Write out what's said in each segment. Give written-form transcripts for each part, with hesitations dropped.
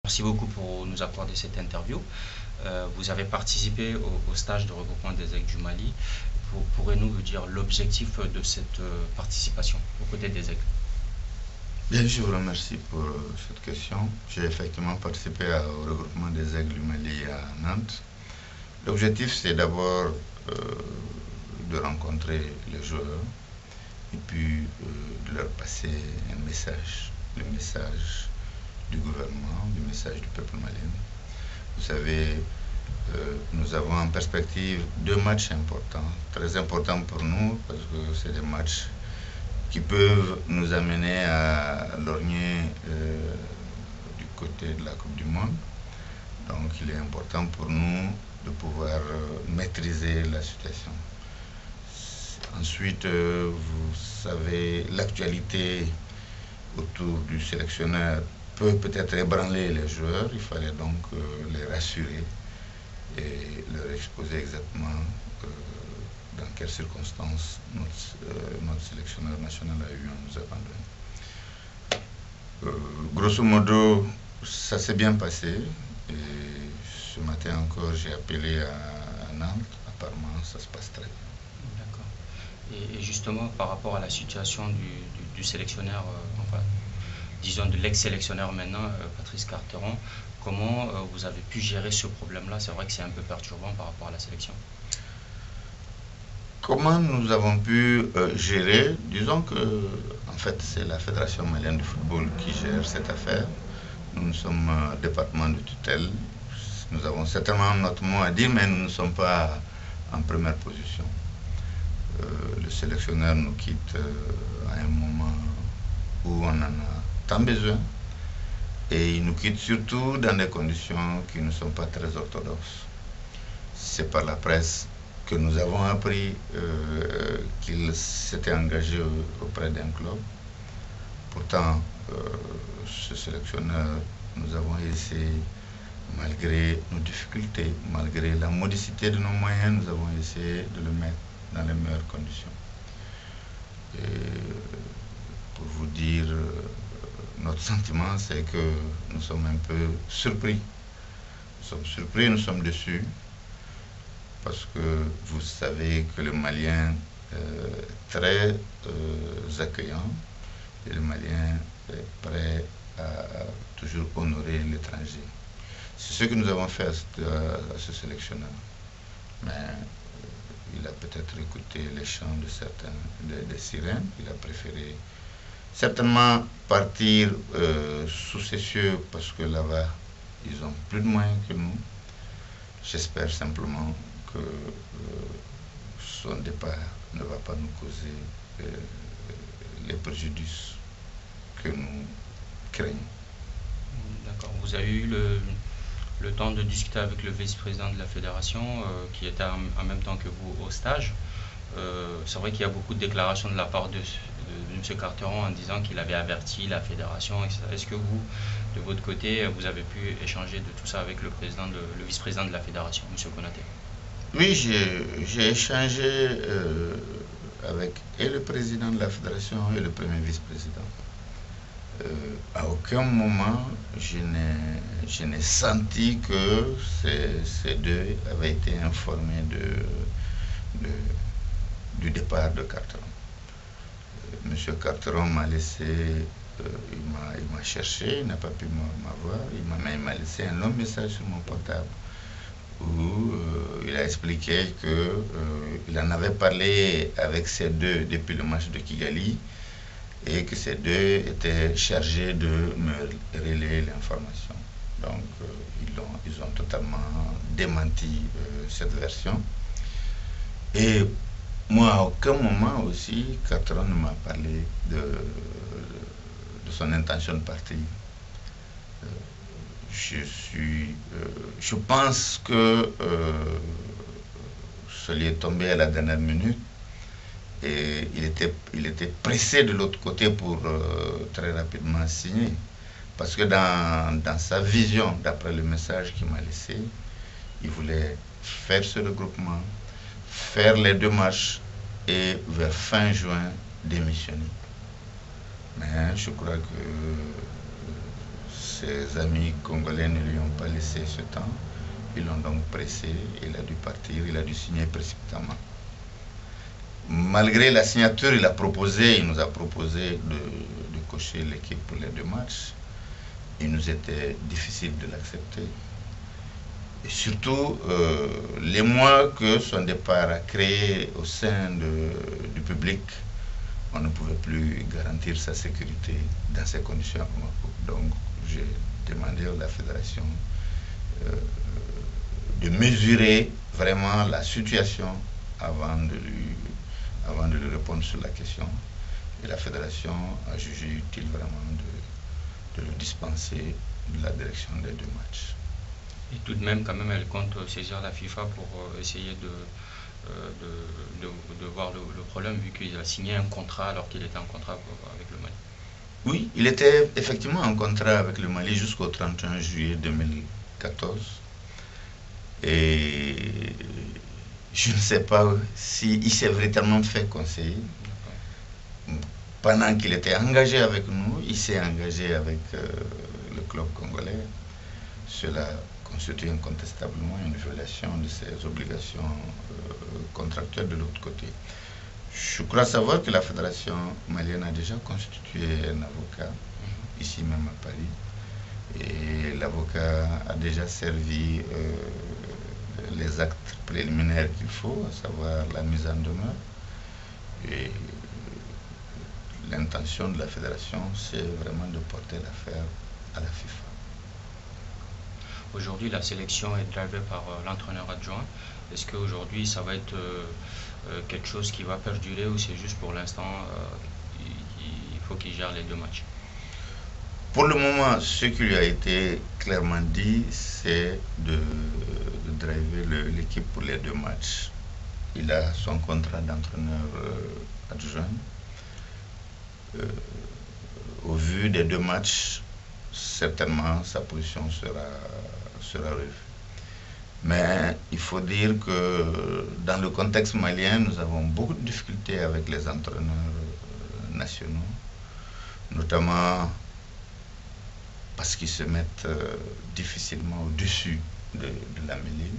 Merci beaucoup pour nous accorder cette interview. Vous avez participé au stage de regroupement des aigles du Mali. Pourrez-vous nous dire l'objectif de cette participation aux côtés des aigles? Bien, je vous remercie pour cette question. J'ai effectivement participé au regroupement des aigles du Mali à Nantes. L'objectif, c'est d'abord de rencontrer les joueurs et puis de leur passer un message, le message du gouvernement, le message du peuple malien. Vous savez, nous avons en perspective 2 matchs importants, très importants pour nous, parce que c'est des matchs qui peuvent nous amener à lorgner du côté de la Coupe du Monde. Donc il est important pour nous de pouvoir maîtriser la situation. Ensuite, vous savez, l'actualité autour du sélectionneur peut-être ébranler les joueurs. Il fallait donc les rassurer et leur exposer exactement dans quelles circonstances notre sélectionneur national a eu à nous abandonner. Grosso modo, ça s'est bien passé. Et ce matin encore, j'ai appelé à Nantes. Apparemment, ça se passe très bien. Et justement, par rapport à la situation du sélectionneur, enfin, disons de l'ex-sélectionneur maintenant, Patrice Carteron, comment vous avez pu gérer ce problème-là? C'est vrai que c'est un peu perturbant par rapport à la sélection. Comment nous avons pu gérer? Disons que, en fait, c'est la Fédération malienne de football qui gère cette affaire. Nous sommes un département de tutelle. Nous avons certainement notre mot à dire, mais nous ne sommes pas en première position. Le sélectionneur nous quitte à un moment où on en a tant besoin, et il nous quitte surtout dans des conditions qui ne sont pas très orthodoxes. C'est par la presse que nous avons appris qu'il s'était engagé auprès d'un club. Pourtant, ce sélectionneur, nous avons essayé, malgré nos difficultés, malgré la modicité de nos moyens, nous avons essayé de le mettre dans les meilleures conditions. Et pour vous dire, notre sentiment, c'est que nous sommes un peu surpris. Nous sommes surpris, nous sommes déçus, parce que vous savez que le Malien est très accueillant, et le Malien est prêt à toujours honorer l'étranger. C'est ce que nous avons fait à ce sélectionneur. Mais il a peut-être écouté les chants de certains, des sirènes. Il a préféré certainement partir sous ses cieux, parce que là-bas, ils ont plus de moyens que nous. J'espère simplement que son départ ne va pas nous causer les préjudices que nous craignons. D'accord. Vous avez eu le temps de discuter avec le vice-président de la fédération, qui était en même temps que vous au stage. C'est vrai qu'il y a beaucoup de déclarations de la part de M. Carteron en disant qu'il avait averti la fédération, etc. Est-ce que vous, de votre côté, vous avez pu échanger de tout ça avec le vice-président de la fédération, M. Konaté? Oui, j'ai échangé avec et le président de la fédération et le premier vice-président. À aucun moment, je n'ai senti que ces deux avaient été informés du départ de Carteron. Monsieur Carteron m'a laissé, il m'a cherché, il n'a pas pu m'avoir, il m'a laissé un long message sur mon portable où il a expliqué qu'il en avait parlé avec ces deux depuis le match de Kigali, et que ces deux étaient chargés de me relayer l'information. Donc ils ont totalement démenti cette version. Et moi, à aucun moment aussi, Carteron ne m'a parlé de son intention de partir. Je pense que ça lui est tombé à la dernière minute, et il était pressé de l'autre côté pour très rapidement signer, parce que dans sa vision, d'après le message qu'il m'a laissé, il voulait faire ce regroupement, faire les 2 matchs et vers fin juin démissionner. Mais je crois que ses amis congolais ne lui ont pas laissé ce temps. Ils l'ont donc pressé, il a dû partir, il a dû signer précipitamment. Malgré la signature, il nous a proposé de cocher l'équipe pour les 2 matchs. Il nous était difficile de l'accepter. Et surtout, les mois que son départ a créé au sein du public, on ne pouvait plus garantir sa sécurité dans ces conditions. Donc, j'ai demandé à la fédération de mesurer vraiment la situation avant de lui répondre sur la question. Et la fédération a jugé utile vraiment de le dispenser de la direction des 2 matchs. Et tout de même, quand même, elle compte saisir la FIFA pour essayer de voir le problème, vu qu'il a signé un contrat alors qu'il était en contrat avec le Mali. Oui, il était effectivement en contrat avec le Mali jusqu'au 31 juillet 2014. Et je ne sais pas s'il s'est véritablement fait conseiller. Pendant qu'il était engagé avec nous, il s'est engagé avec le club congolais. Cela constitue incontestablement une violation de ses obligations contractuelles de l'autre côté. Je crois savoir que la fédération malienne a déjà constitué un avocat, ici même à Paris, et l'avocat a déjà servi les actes préliminaires qu'il faut, à savoir la mise en demeure. Et l'intention de la fédération, c'est vraiment de porter l'affaire à la FIFA. Aujourd'hui, la sélection est drivée par l'entraîneur adjoint. Est-ce qu'aujourd'hui, ça va être quelque chose qui va perdurer ou c'est juste pour l'instant, il faut qu'il gère les 2 matchs? Pour le moment, ce qui lui a été clairement dit, c'est de driver l'équipe pour les 2 matchs. Il a son contrat d'entraîneur adjoint. Au vu des 2 matchs, certainement sa position sera revue. Mais il faut dire que dans le contexte malien, nous avons beaucoup de difficultés avec les entraîneurs nationaux, notamment parce qu'ils se mettent difficilement au-dessus de la mêlée.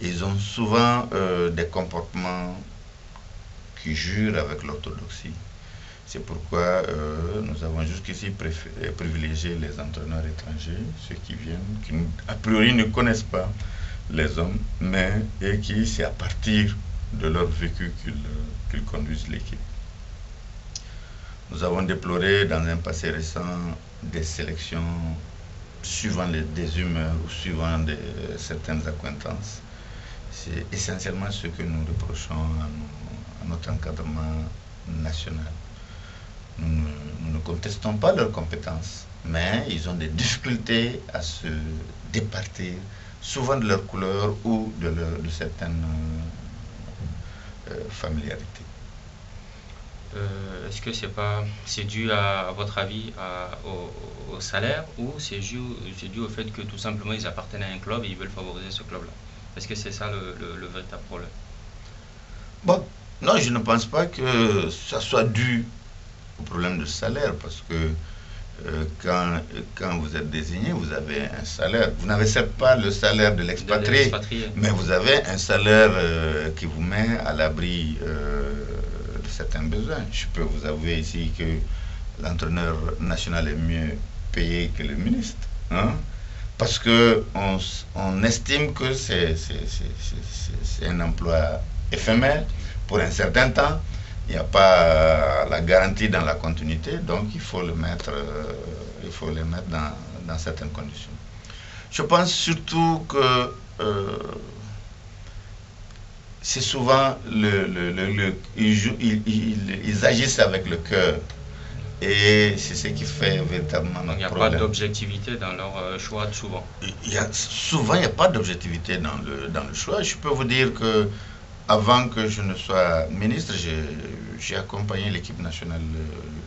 Ils ont souvent des comportements qui jurent avec l'orthodoxie. C'est pourquoi nous avons jusqu'ici privilégié les entraîneurs étrangers, ceux qui viennent, qui a priori ne connaissent pas les hommes, et qui, c'est à partir de leur vécu qu'ils conduisent l'équipe. Nous avons déploré dans un passé récent des sélections suivant des humeurs ou suivant certaines accointances. C'est essentiellement ce que nous reprochons à notre encadrement national. Nous ne contestons pas leurs compétences, mais ils ont des difficultés à se départir, souvent de leur couleur ou de certaines familiarités. Est-ce que c'est dû à votre avis au salaire ou c'est dû au fait que tout simplement ils appartiennent à un club et ils veulent favoriser ce club-là? Est-ce que c'est ça le véritable problème? Bon, non, je ne pense pas que ça soit dû au problème de salaire, parce que quand vous êtes désigné, vous avez un salaire. Vous n'avez certes pas le salaire de l'expatrié, mais vous avez un salaire qui vous met à l'abri de certains besoins. Je peux vous avouer ici que l'entraîneur national est mieux payé que le ministre, hein, parce qu'on estime que c'est un emploi éphémère pour un certain temps. Il n'y a pas la garantie dans la continuité, donc il faut le mettre dans certaines conditions. Je pense surtout que c'est souvent ils agissent avec le cœur, et c'est ce qui fait véritablement notre problème. Il n'y a pas d'objectivité dans leur choix souvent. Souvent, il n'y a pas d'objectivité dans le choix. Je peux vous dire que avant que je ne sois ministre, j'ai accompagné l'équipe nationale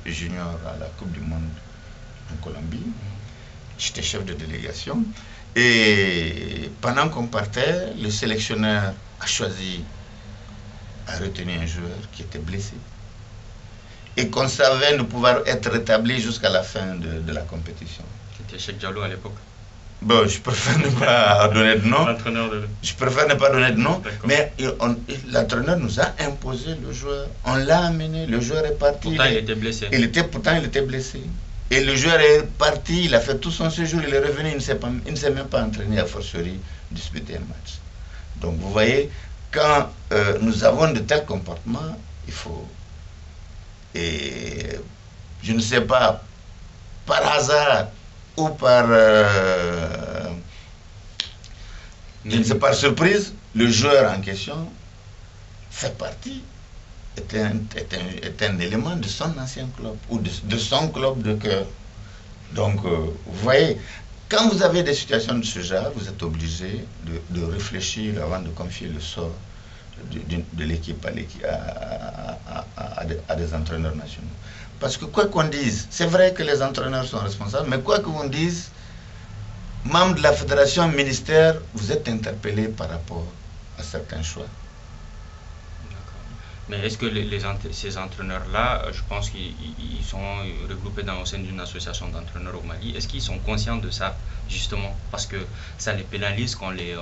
junior à la Coupe du Monde en Colombie. J'étais chef de délégation. Et pendant qu'on partait, le sélectionneur a retenu un joueur qui était blessé. et qu'on savait ne pouvoir être rétabli jusqu'à la fin de la compétition. C'était Cheikh Diallo à l'époque. Bon, je préfère ne pas donner de nom. Je préfère ne pas donner de nom. Mais l'entraîneur nous a imposé le joueur. On l'a amené, le joueur est parti. Pourtant, il était blessé. Pourtant, il était blessé. Et le joueur est parti, il a fait tout son séjour, il est revenu, il ne s'est même pas entraîné, à fortiori disputer un match. Donc vous voyez, quand nous avons de tels comportements, il faut... Et je ne sais pas, par hasard ou par... je ne sais pas, par surprise, le joueur en question fait partie, est un élément de son ancien club ou de son club de cœur. Donc, vous voyez, quand vous avez des situations de ce genre, vous êtes obligé de réfléchir avant de confier le sort de l'équipe à des entraîneurs nationaux. Parce que quoi qu'on dise, c'est vrai que les entraîneurs sont responsables, mais quoi qu'on dise, membre de la fédération, ministère, vous êtes interpellé par rapport à certains choix. Mais est-ce que ces entraîneurs-là, je pense qu'ils sont regroupés au sein d'une association d'entraîneurs au Mali, est-ce qu'ils sont conscients de ça, justement? Parce que ça les pénalise qu'on les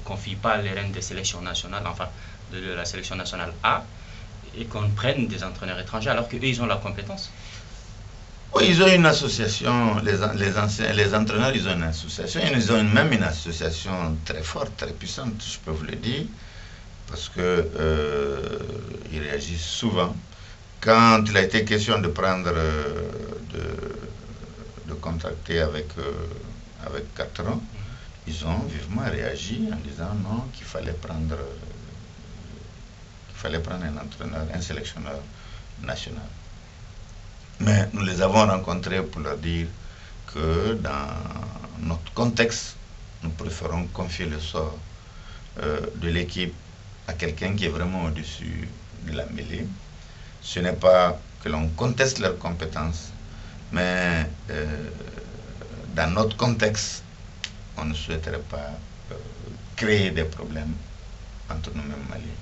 confie pas les rênes des sélections nationales, enfin de la sélection nationale A, et qu'on prenne des entraîneurs étrangers, alors qu'eux, ils ont la compétence. Oui, ils ont une association, les entraîneurs, ils ont une association, ils ont même une association très forte, très puissante, je peux vous le dire. Parce que ils réagissent souvent. Quand il a été question de prendre, de contracter avec Carteron, ils ont vivement réagi en disant non, qu'il fallait prendre un entraîneur, un sélectionneur national. Mais nous les avons rencontrés pour leur dire que dans notre contexte, nous préférons confier le sort de l'équipe à quelqu'un qui est vraiment au-dessus de la mêlée. Ce n'est pas que l'on conteste leurs compétences, mais dans notre contexte, on ne souhaiterait pas créer des problèmes entre nous-mêmes Maliens.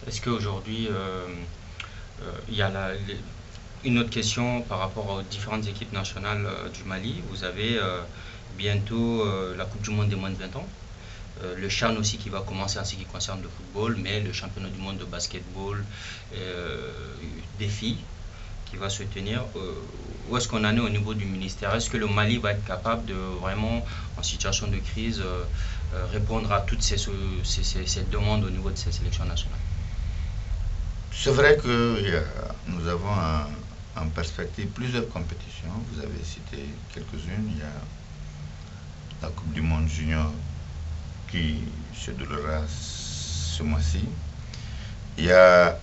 Est-ce qu'aujourd'hui, il y a une autre question par rapport aux différentes équipes nationales du Mali? Vous avez bientôt la Coupe du Monde des moins de 20 ans. Le CHAN aussi qui va commencer en ce qui concerne le football, mais le championnat du monde de basketball des filles qui va se tenir. Où est-ce qu'on en est au niveau du ministère? Est-ce que le Mali va être capable de vraiment, en situation de crise, répondre à toutes ces demandes au niveau de ces sélections nationales? C'est vrai que nous avons en perspective plusieurs compétitions. Vous avez cité quelques-unes. Il y a la Coupe du monde junior qui se déroulera ce mois-ci. Il y a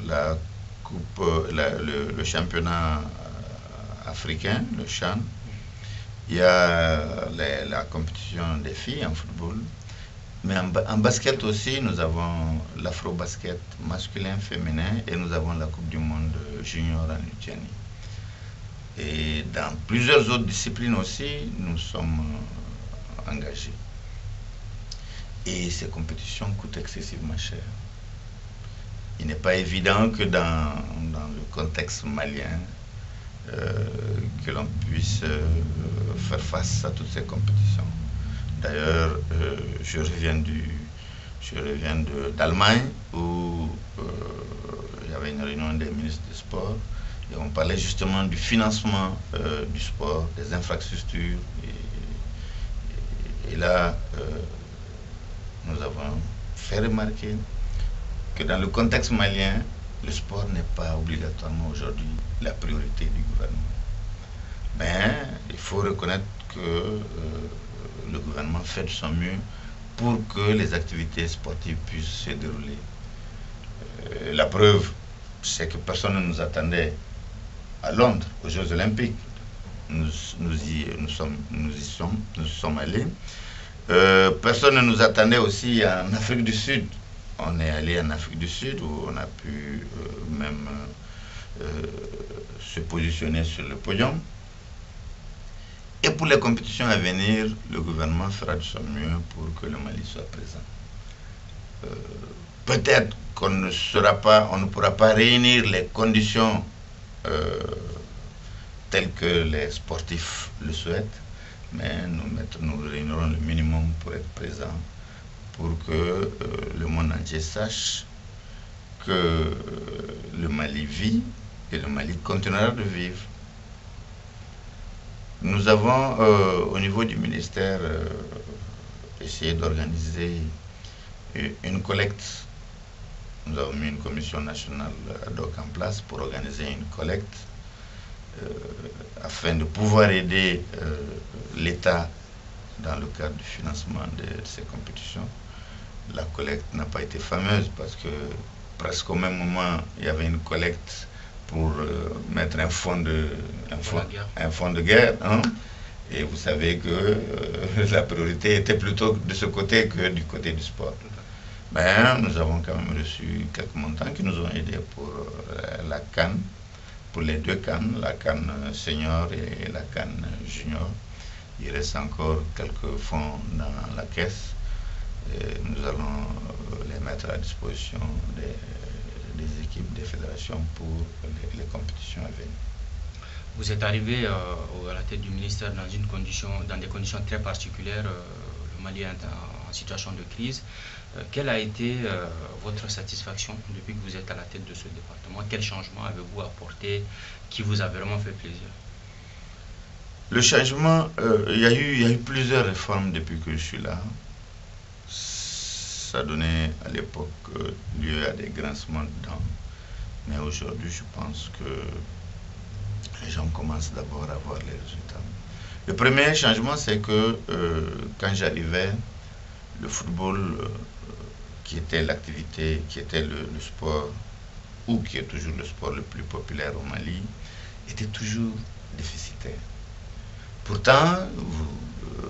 la coupe, le championnat africain, le CHAN. Il y a la compétition des filles en football. Mais en basket aussi, nous avons l'afro-basket masculin, féminin, et nous avons la Coupe du monde junior en Lituanie. Et dans plusieurs autres disciplines aussi, nous sommes engagés. Et ces compétitions coûtent excessivement cher. Il n'est pas évident que dans le contexte malien, que l'on puisse faire face à toutes ces compétitions. D'ailleurs, je reviens d'Allemagne où il y avait une réunion des ministres des Sports et on parlait justement du financement du sport, des infrastructures. Et là, nous avons fait remarquer que dans le contexte malien, le sport n'est pas obligatoirement aujourd'hui la priorité du gouvernement. Mais il faut reconnaître que le gouvernement fait de son mieux pour que les activités sportives puissent se dérouler. La preuve, c'est que personne ne nous attendait à Londres, aux Jeux Olympiques. Nous sommes allés. Personne ne nous attendait aussi en Afrique du Sud. On est allé en Afrique du Sud où on a pu même se positionner sur le podium. Et pour les compétitions à venir, le gouvernement fera de son mieux pour que le Mali soit présent. peut-être qu'on ne pourra pas réunir les conditions telles que les sportifs le souhaitent, mais nous réunirons le minimum pour être présents, pour que le monde entier sache que le Mali vit et le Mali continuera de vivre. Nous avons, au niveau du ministère, essayé d'organiser une collecte. Nous avons mis une commission nationale ad hoc en place pour organiser une collecte afin de pouvoir aider l'État dans le cadre du financement de ces compétitions. La collecte n'a pas été fameuse parce que presque au même moment, il y avait une collecte pour mettre un fonds de guerre. Hein? Et vous savez que la priorité était plutôt de ce côté que du côté du sport. Mais nous avons quand même reçu quelques montants qui nous ont aidés pour la CAN, pour les deux CAN, la CAN senior et la CAN junior. Il reste encore quelques fonds dans la caisse. Et nous allons les mettre à disposition des équipes des fédérations pour les compétitions à venir. Vous êtes arrivé à la tête du ministère dans des conditions très particulières. Le Mali est en situation de crise. Quelle a été votre satisfaction depuis que vous êtes à la tête de ce département? Quel changement avez-vous apporté qui vous a vraiment fait plaisir? Le changement, il y a eu plusieurs réformes depuis que je suis là. Ça donnait à l'époque lieu à des grincements de dents. Mais aujourd'hui, je pense que les gens commencent d'abord à voir les résultats. Le premier changement, c'est que quand j'arrivais, le football, qui était l'activité, qui était le sport, ou qui est toujours le sport le plus populaire au Mali, était toujours déficitaire. Pourtant,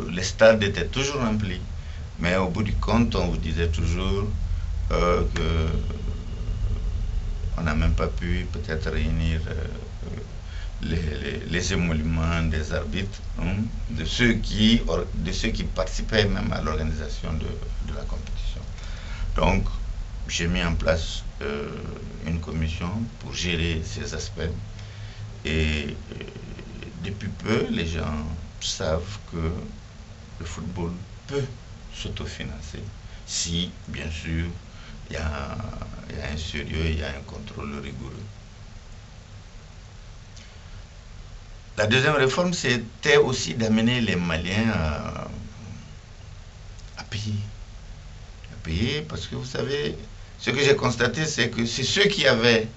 les stades étaient toujours remplis. Mais au bout du compte, on vous disait toujours qu'on n'a même pas pu peut-être réunir les émoluments des arbitres, hein, de ceux qui participaient même à l'organisation de la compétition. Donc, j'ai mis en place une commission pour gérer ces aspects. Et depuis peu, les gens savent que le football peut s'autofinancer si, bien sûr, il y a un sérieux, il y a un contrôle rigoureux. La deuxième réforme, c'était aussi d'amener les Maliens à payer. À payer, parce que vous savez, ce que j'ai constaté, c'est que c'est ceux qui avaient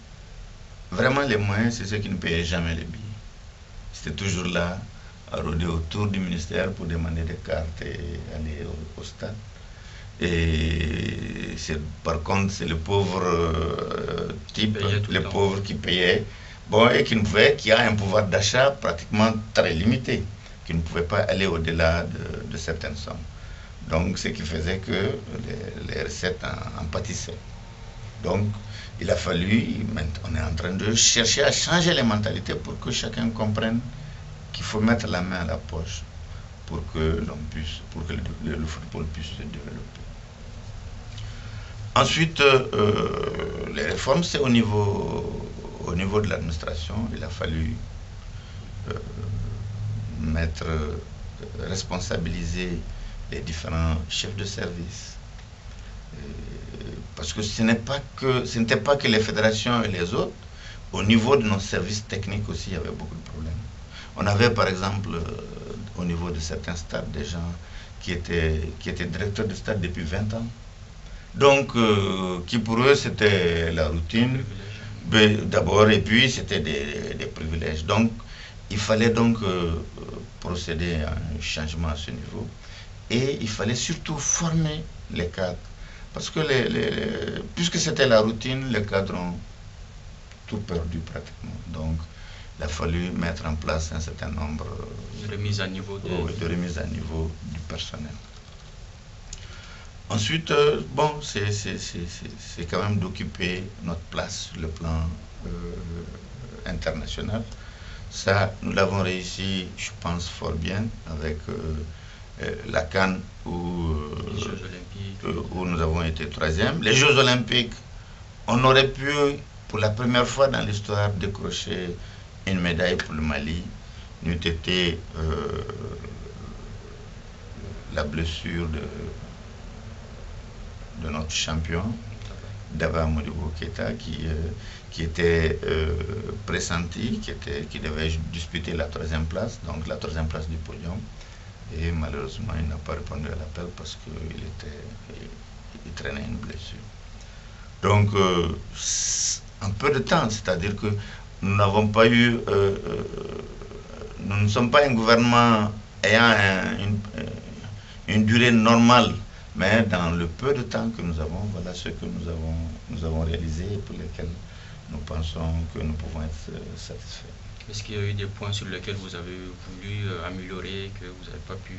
vraiment les moyens, c'est ceux qui ne payaient jamais les billets. C'était toujours là, à rôder autour du ministère pour demander des cartes et aller au stade. Et par contre, c'est le pauvre type, les pauvres qui payaient, bon, et qui a un pouvoir d'achat pratiquement très limité, qui ne pouvait pas aller au-delà de certaines sommes. Donc, ce qui faisait que les recettes en pâtissaient. Donc, il a fallu, on est en train de chercher à changer les mentalités pour que chacun comprenne qu'il faut mettre la main à la poche pour que le football puisse se développer. Ensuite, les réformes, c'est au niveau de l'administration. Il a fallu responsabiliser les différents chefs de service. Parce que ce n'était pas que les fédérations et les autres. Au niveau de nos services techniques aussi, il y avait beaucoup de problèmes. On avait par exemple, au niveau de certains stades, des gens qui étaient directeurs de stade depuis 20 ans. Donc, qui pour eux, c'était la routine, d'abord, et puis c'était des privilèges. Donc, il fallait donc procéder à un changement à ce niveau. Et il fallait surtout former les cadres. Parce que puisque c'était la routine, les cadres ont tout perdu pratiquement. Donc, il a fallu mettre en place un certain nombre de remises à niveau du personnel. Ensuite, bon, c'est quand même d'occuper notre place sur le plan international. Ça, nous l'avons réussi, je pense, fort bien avec la CAN où nous avons été 3e. Les Jeux Olympiques, on aurait pu, pour la première fois dans l'histoire, décrocher une médaille pour le Mali, n'eût été la blessure de notre champion, Daba Modibo Keita, qui était pressenti, qui devait disputer la 3e place, donc la 3e place du podium. Et malheureusement, il n'a pas répondu à l'appel parce qu'il traînait une blessure. Donc, en peu de temps, c'est-à-dire que nous n'avons pas eu... nous ne sommes pas un gouvernement ayant une durée normale, mais dans le peu de temps que nous avons, voilà ce que nous avons réalisé et pour lesquels nous pensons que nous pouvons être satisfaits. Est-ce qu'il y a eu des points sur lesquels vous avez voulu améliorer, que vous n'avez pas pu,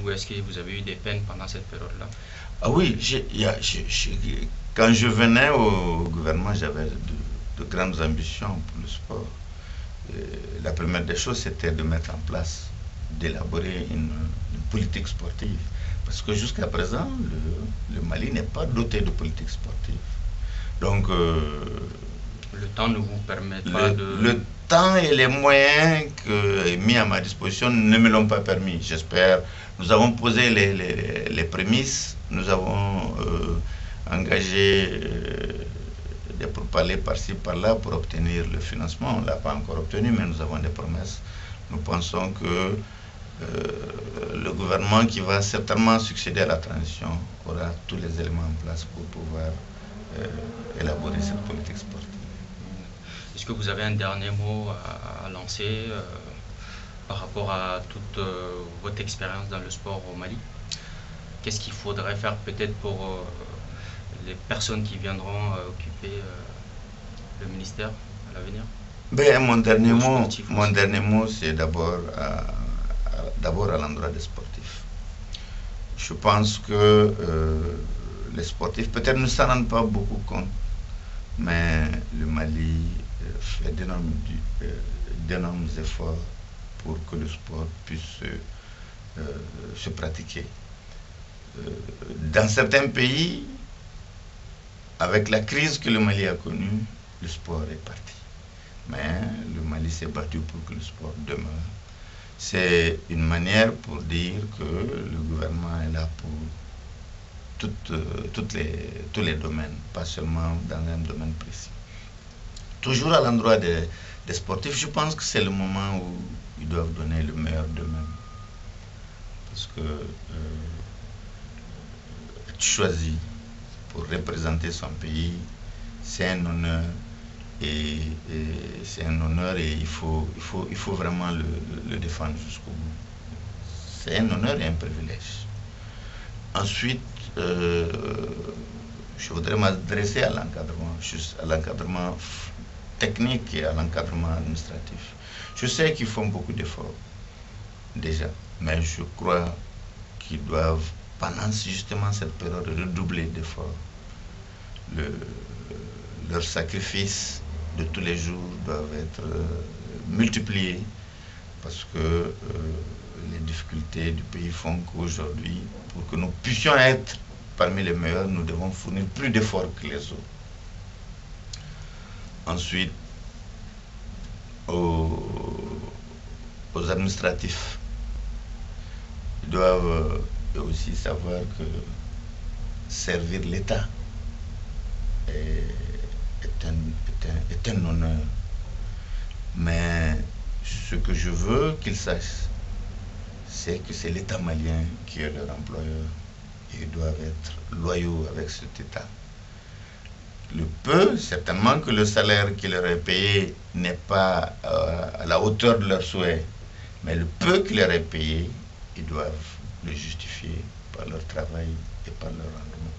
ou est-ce que vous avez eu des peines pendant cette période-là? Ah oui, quand je venais au gouvernement, j'avais de grandes ambitions pour le sport. La première des choses, c'était de mettre en place, d'élaborer une politique sportive. Parce que jusqu'à présent, le Mali n'est pas doté de politique sportive. Donc, le temps ne vous permet pas de... Le temps et les moyens mis à ma disposition ne me l'ont pas permis, j'espère. Nous avons posé les prémices, nous avons engagé des pourparlers par-ci, par-là pour obtenir le financement. On ne l'a pas encore obtenu, mais nous avons des promesses. Nous pensons que le gouvernement qui va certainement succéder à la transition aura tous les éléments en place pour pouvoir élaborer cette politique sportive. Est-ce que vous avez un dernier mot à lancer par rapport à toute votre expérience dans le sport au Mali? Qu'est-ce qu'il faudrait faire peut-être pour les personnes qui viendront occuper le ministère à l'avenir? Mon dernier mot, c'est d'abord à l'endroit des sportifs. Je pense que les sportifs peut-être ne s'en rendent pas beaucoup compte, mais le Mali fait d'énormes efforts pour que le sport puisse se pratiquer. Dans certains pays, avec la crise que le Mali a connue, le sport est parti. Mais le Mali s'est battu pour que le sport demeure. C'est une manière pour dire que le gouvernement est là pour tous les domaines, pas seulement dans un domaine précis. Toujours à l'endroit des sportifs, je pense que c'est le moment où ils doivent donner le meilleur d'eux-mêmes. Parce que être choisi pour représenter son pays, c'est un honneur. Et c'est un honneur et il faut vraiment le défendre jusqu'au bout. C'est un honneur et un privilège. Ensuite, je voudrais m'adresser à l'encadrement technique et à l'encadrement administratif. Je sais qu'ils font beaucoup d'efforts déjà, mais je crois qu'ils doivent, pendant justement cette période, redoubler d'efforts. Leurs sacrifices de tous les jours doivent être multipliés parce que les difficultés du pays font qu'aujourd'hui, pour que nous puissions être parmi les meilleurs, nous devons fournir plus d'efforts que les autres. Ensuite, aux administratifs, ils doivent aussi savoir que servir l'État est un honneur. Mais ce que je veux qu'ils sachent, c'est que c'est l'État malien qui est leur employeur. Ils doivent être loyaux avec cet État. Le peu, certainement que le salaire qui leur est payé n'est pas à la hauteur de leurs souhaits, mais le peu qui leur est payé, ils doivent le justifier par leur travail et par leur rendement.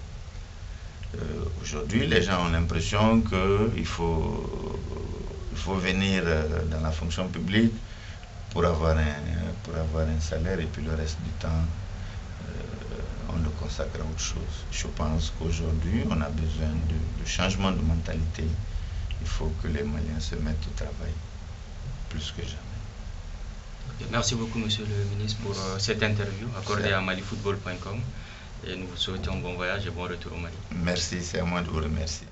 Aujourd'hui, les gens ont l'impression qu'il faut venir dans la fonction publique pour avoir un salaire et puis le reste du temps, on le consacre à autre chose. Je pense qu'aujourd'hui, on a besoin de changement de mentalité. Il faut que les Maliens se mettent au travail plus que jamais. Merci beaucoup, Monsieur le ministre, pour cette interview accordée à malifootball.com. Et nous vous souhaitons bon voyage et bon retour au Mali. Merci, c'est à moi de vous remercier.